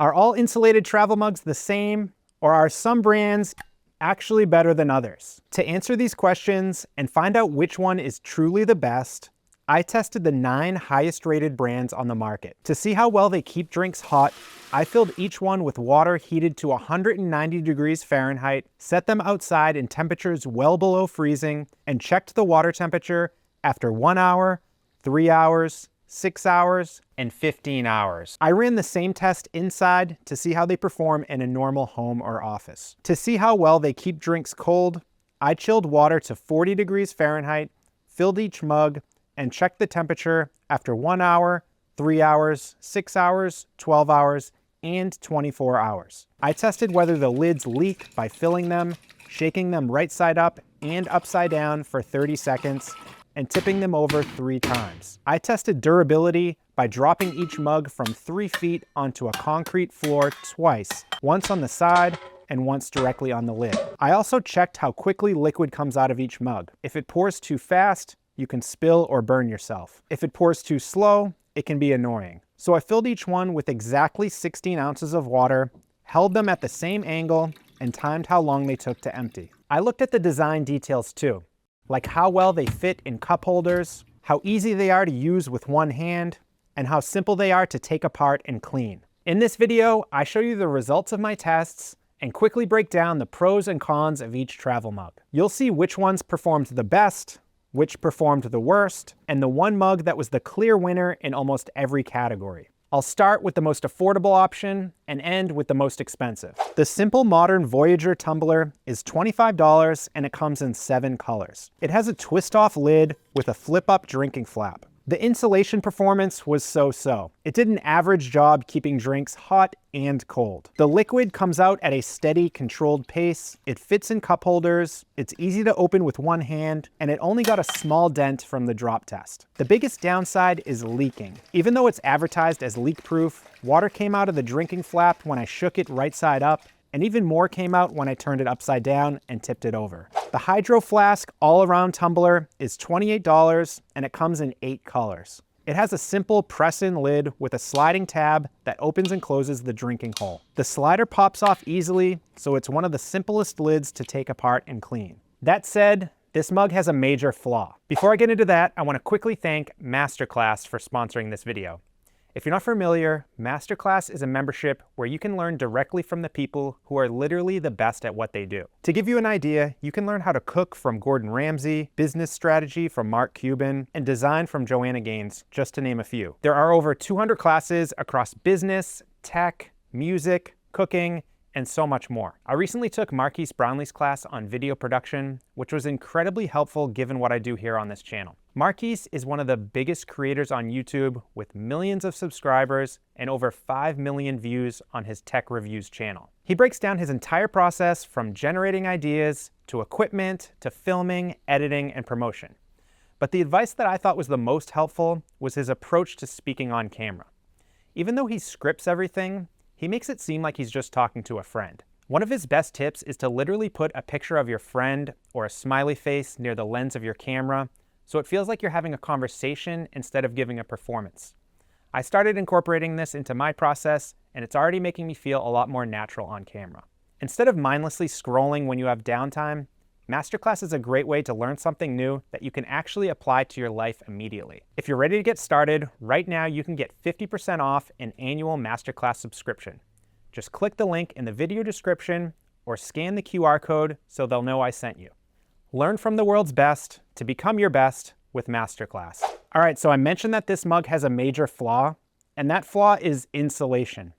Are all insulated travel mugs the same, or are some brands actually better than others? To answer these questions and find out which one is truly the best, I tested the 9 highest rated brands on the market. To see how well they keep drinks hot, I filled each one with water heated to 190 degrees Fahrenheit, set them outside in temperatures well below freezing, and checked the water temperature after 1 hour, 3 hours, 6 hours, and 15 hours. I ran the same test inside to see how they perform in a normal home or office. To see how well they keep drinks cold, I chilled water to 40 degrees Fahrenheit, filled each mug, and checked the temperature after 1 hour, 3 hours, 6 hours, 12 hours, and 24 hours. I tested whether the lids leak by filling them, shaking them right side up and upside down for 30 seconds, and tipping them over 3 times. I tested durability by dropping each mug from 3 feet onto a concrete floor twice, once on the side and once directly on the lid. I also checked how quickly liquid comes out of each mug. If it pours too fast, you can spill or burn yourself. If it pours too slow, it can be annoying. So I filled each one with exactly 16 ounces of water, held them at the same angle, and timed how long they took to empty. I looked at the design details too, like how well they fit in cup holders, how easy they are to use with one hand, and how simple they are to take apart and clean. In this video, I show you the results of my tests and quickly break down the pros and cons of each travel mug. You'll see which ones performed the best, which performed the worst, and the one mug that was the clear winner in almost every category. I'll start with the most affordable option and end with the most expensive. The simple modern Voyager tumbler is $25 and it comes in 7 colors. It has a twist-off lid with a flip-up drinking flap. The insulation performance was so-so. It did an average job keeping drinks hot and cold. The liquid comes out at a steady, controlled pace. It fits in cup holders. It's easy to open with one hand, and it only got a small dent from the drop test. The biggest downside is leaking. Even though it's advertised as leak-proof, water came out of the drinking flap when I shook it right side up, and even more came out when I turned it upside down and tipped it over. The Hydro Flask all-around tumbler is $28 and it comes in 8 colors. It has a simple press-in lid with a sliding tab that opens and closes the drinking hole. The slider pops off easily, so it's one of the simplest lids to take apart and clean. That said, this mug has a major flaw. Before I get into that, I want to quickly thank Masterclass for sponsoring this video. If you're not familiar, Masterclass is a membership where you can learn directly from the people who are literally the best at what they do. To give you an idea, you can learn how to cook from Gordon Ramsay, business strategy from Mark Cuban, and design from Joanna Gaines, just to name a few. There are over 200 classes across business, tech, music, cooking, and so much more. I recently took Marquise Brownlee's class on video production, which was incredibly helpful given what I do here on this channel. Marquise is one of the biggest creators on YouTube with millions of subscribers and over 5 million views on his tech reviews channel. He breaks down his entire process from generating ideas to equipment to filming, editing, and promotion. But the advice that I thought was the most helpful was his approach to speaking on camera. Even though he scripts everything, he makes it seem like he's just talking to a friend. One of his best tips is to literally put a picture of your friend or a smiley face near the lens of your camera, so it feels like you're having a conversation instead of giving a performance. I started incorporating this into my process, and it's already making me feel a lot more natural on camera. Instead of mindlessly scrolling when you have downtime, Masterclass is a great way to learn something new that you can actually apply to your life immediately. If you're ready to get started, right now you can get 50% off an annual Masterclass subscription. Just click the link in the video description or scan the QR code so they'll know I sent you. Learn from the world's best to become your best with Masterclass. All right, so I mentioned that this mug has a major flaw, and that flaw is insulation.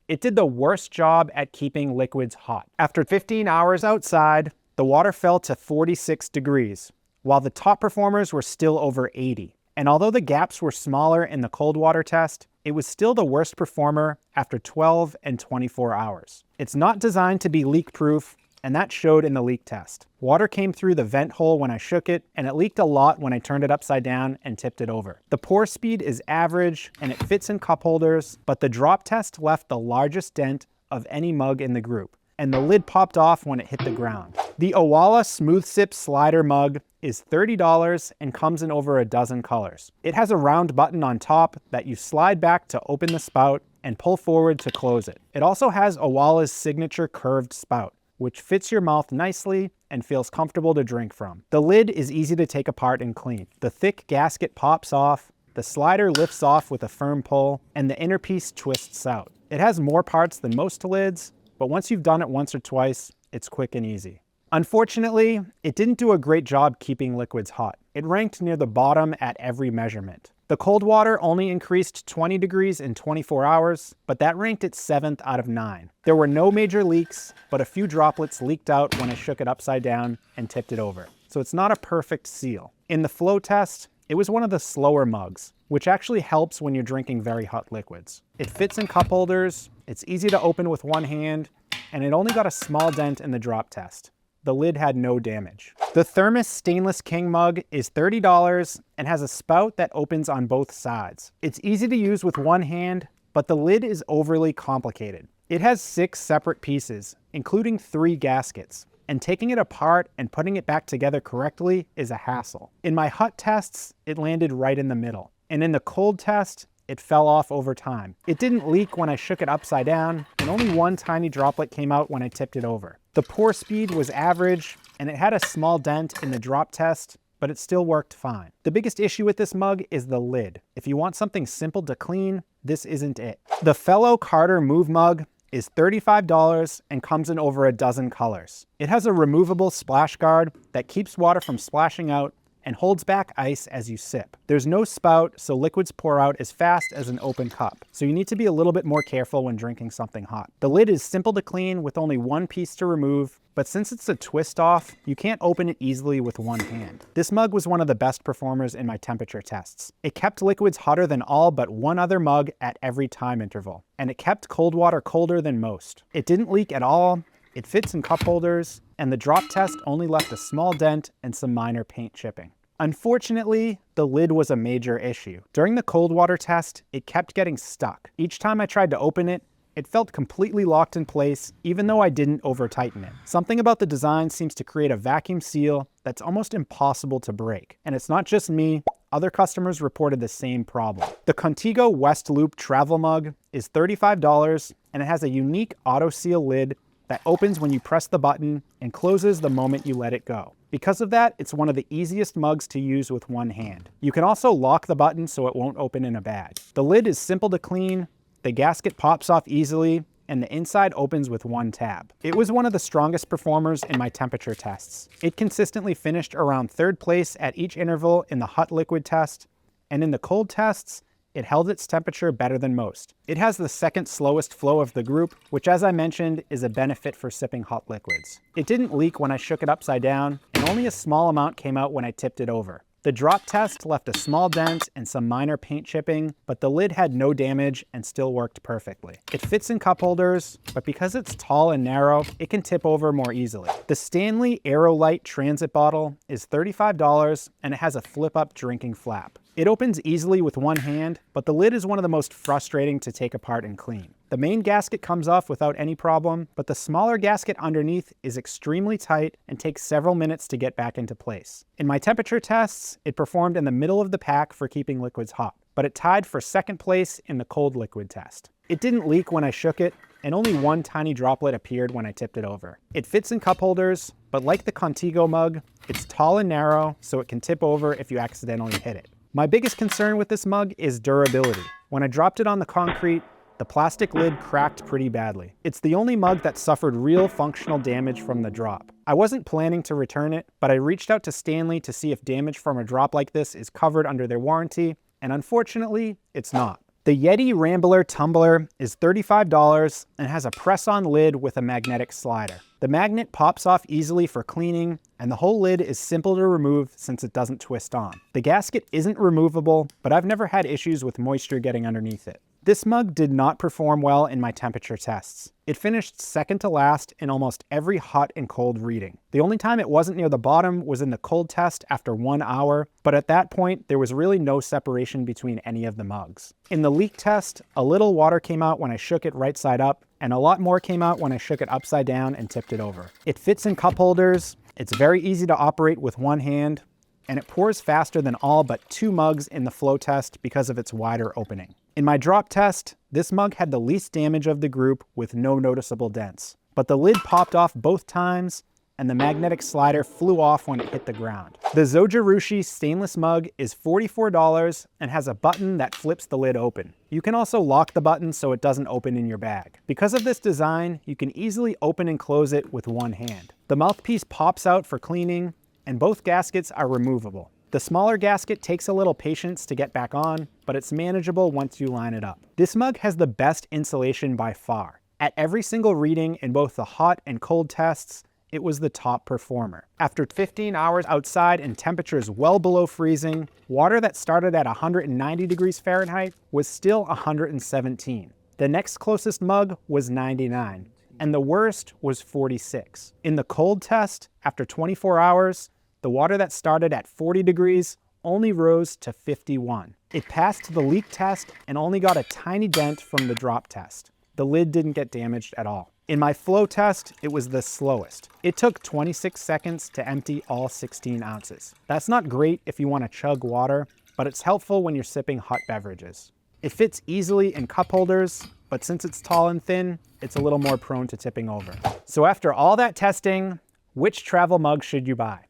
It did the worst job at keeping liquids hot. After 15 hours outside, the water fell to 46 degrees, while the top performers were still over 80. And although the gaps were smaller in the cold water test, it was still the worst performer after 12 and 24 hours. It's not designed to be leak-proof, and that showed in the leak test. Water came through the vent hole when I shook it, and it leaked a lot when I turned it upside down and tipped it over. The pour speed is average, and it fits in cup holders, but the drop test left the largest dent of any mug in the group, and the lid popped off when it hit the ground. The Owala Smooth Sip Slider mug is $30 and comes in over a dozen colors. It has a round button on top that you slide back to open the spout, and pull forward to close it. It also has Owala's signature curved spout, which fits your mouth nicely and feels comfortable to drink from. The lid is easy to take apart and clean. The thick gasket pops off, the slider lifts off with a firm pull, and the inner piece twists out. It has more parts than most lids, but once you've done it once or twice, it's quick and easy. Unfortunately, it didn't do a great job keeping liquids hot. It ranked near the bottom at every measurement. The cold water only increased 20 degrees in 24 hours, but that ranked it 7th out of 9. There were no major leaks, but a few droplets leaked out when I shook it upside down and tipped it over. So it's not a perfect seal. In the flow test, it was one of the slower mugs, which actually helps when you're drinking very hot liquids. It fits in cup holders, it's easy to open with one hand, and it only got a small dent in the drop test. The lid had no damage. The Thermos Stainless King mug is $30 and has a spout that opens on both sides. It's easy to use with one hand, but the lid is overly complicated. It has 6 separate pieces, including 3 gaskets, and taking it apart and putting it back together correctly is a hassle. In my hot tests, it landed right in the middle, and in the cold test, it fell off over time. It didn't leak when I shook it upside down, and only one tiny droplet came out when I tipped it over. The pour speed was average, and it had a small dent in the drop test, but it still worked fine. The biggest issue with this mug is the lid. If you want something simple to clean, this isn't it. The Fellow Carter Move mug is $35 and comes in over a dozen colors. It has a removable splash guard that keeps water from splashing out and holds back ice as you sip. There's no spout, so liquids pour out as fast as an open cup, so you need to be a little bit more careful when drinking something hot. The lid is simple to clean with only one piece to remove, but since it's a twist off, you can't open it easily with one hand. This mug was one of the best performers in my temperature tests. It kept liquids hotter than all but one other mug at every time interval, and it kept cold water colder than most. It didn't leak at all, it fits in cup holders, and the drop test only left a small dent and some minor paint chipping. Unfortunately, the lid was a major issue. During the cold water test, it kept getting stuck. Each time I tried to open it, it felt completely locked in place, even though I didn't over-tighten it. Something about the design seems to create a vacuum seal that's almost impossible to break. And it's not just me, other customers reported the same problem. The Contigo West Loop travel mug is $35, and it has a unique auto seal lid that opens when you press the button and closes the moment you let it go. Because of that, it's one of the easiest mugs to use with one hand. You can also lock the button so it won't open in a bag. The lid is simple to clean, the gasket pops off easily, and the inside opens with one tab. It was one of the strongest performers in my temperature tests. It consistently finished around 3rd place at each interval in the hot liquid test, and in the cold tests, it held its temperature better than most. It has the 2nd slowest flow of the group, which as I mentioned, is a benefit for sipping hot liquids. It didn't leak when I shook it upside down, and only a small amount came out when I tipped it over. The drop test left a small dent and some minor paint chipping, but the lid had no damage and still worked perfectly. It fits in cup holders, but because it's tall and narrow, it can tip over more easily. The Stanley Aerolite Transit bottle is $35 and it has a flip-up drinking flap. It opens easily with one hand, but the lid is one of the most frustrating to take apart and clean. The main gasket comes off without any problem, but the smaller gasket underneath is extremely tight and takes several minutes to get back into place. In my temperature tests, it performed in the middle of the pack for keeping liquids hot, but it tied for 2nd place in the cold liquid test. It didn't leak when I shook it, and only one tiny droplet appeared when I tipped it over. It fits in cup holders, but like the Contigo mug, it's tall and narrow, so it can tip over if you accidentally hit it. My biggest concern with this mug is durability. When I dropped it on the concrete, the plastic lid cracked pretty badly. It's the only mug that suffered real functional damage from the drop. I wasn't planning to return it, but I reached out to Stanley to see if damage from a drop like this is covered under their warranty, and unfortunately, it's not. The Yeti Rambler Tumbler is $35 and has a press-on lid with a magnetic slider. The magnet pops off easily for cleaning, and the whole lid is simple to remove since it doesn't twist on. The gasket isn't removable, but I've never had issues with moisture getting underneath it. This mug did not perform well in my temperature tests. It finished 2nd to last in almost every hot and cold reading. The only time it wasn't near the bottom was in the cold test after 1 hour, but at that point, there was really no separation between any of the mugs. In the leak test, a little water came out when I shook it right side up, and a lot more came out when I shook it upside down and tipped it over. It fits in cup holders, it's very easy to operate with one hand, and it pours faster than all but 2 mugs in the flow test because of its wider opening. In my drop test, this mug had the least damage of the group with no noticeable dents. But the lid popped off both times, and the magnetic slider flew off when it hit the ground. The Zojirushi stainless mug is $44 and has a button that flips the lid open. You can also lock the button so it doesn't open in your bag. Because of this design, you can easily open and close it with one hand. The mouthpiece pops out for cleaning, and both gaskets are removable. The smaller gasket takes a little patience to get back on, but it's manageable once you line it up. This mug has the best insulation by far. At every single reading in both the hot and cold tests, it was the top performer. After 15 hours outside and temperatures well below freezing, water that started at 190 degrees Fahrenheit was still 117. The next closest mug was 99, and the worst was 46. In the cold test, after 24 hours, the water that started at 40 degrees only rose to 51. It passed the leak test and only got a tiny dent from the drop test. The lid didn't get damaged at all. In my flow test, it was the slowest. It took 26 seconds to empty all 16 ounces. That's not great if you want to chug water, but it's helpful when you're sipping hot beverages. It fits easily in cup holders, but since it's tall and thin, it's a little more prone to tipping over. So after all that testing, which travel mug should you buy?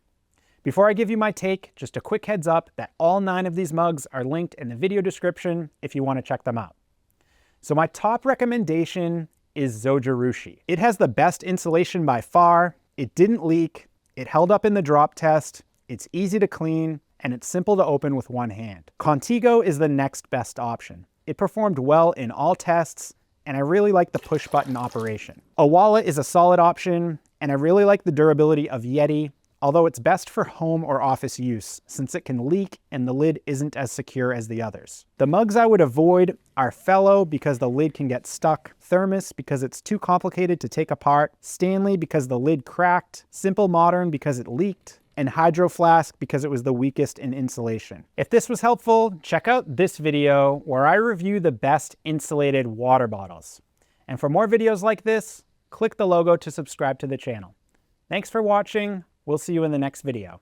Before I give you my take, just a quick heads up that all 9 of these mugs are linked in the video description if you want to check them out. So my top recommendation is Zojirushi. It has the best insulation by far, it didn't leak, it held up in the drop test, it's easy to clean, and it's simple to open with one hand. Contigo is the next best option. It performed well in all tests, and I really like the push button operation. Owala is a solid option, and I really like the durability of Yeti, although it's best for home or office use since it can leak and the lid isn't as secure as the others. The mugs I would avoid are Fellow because the lid can get stuck, Thermos because it's too complicated to take apart, Stanley because the lid cracked, Simple Modern because it leaked, and Flask because it was the weakest in insulation. If this was helpful, check out this video where I review the best insulated water bottles. And for more videos like this, click the logo to subscribe to the channel. Thanks for watching. We'll see you in the next video.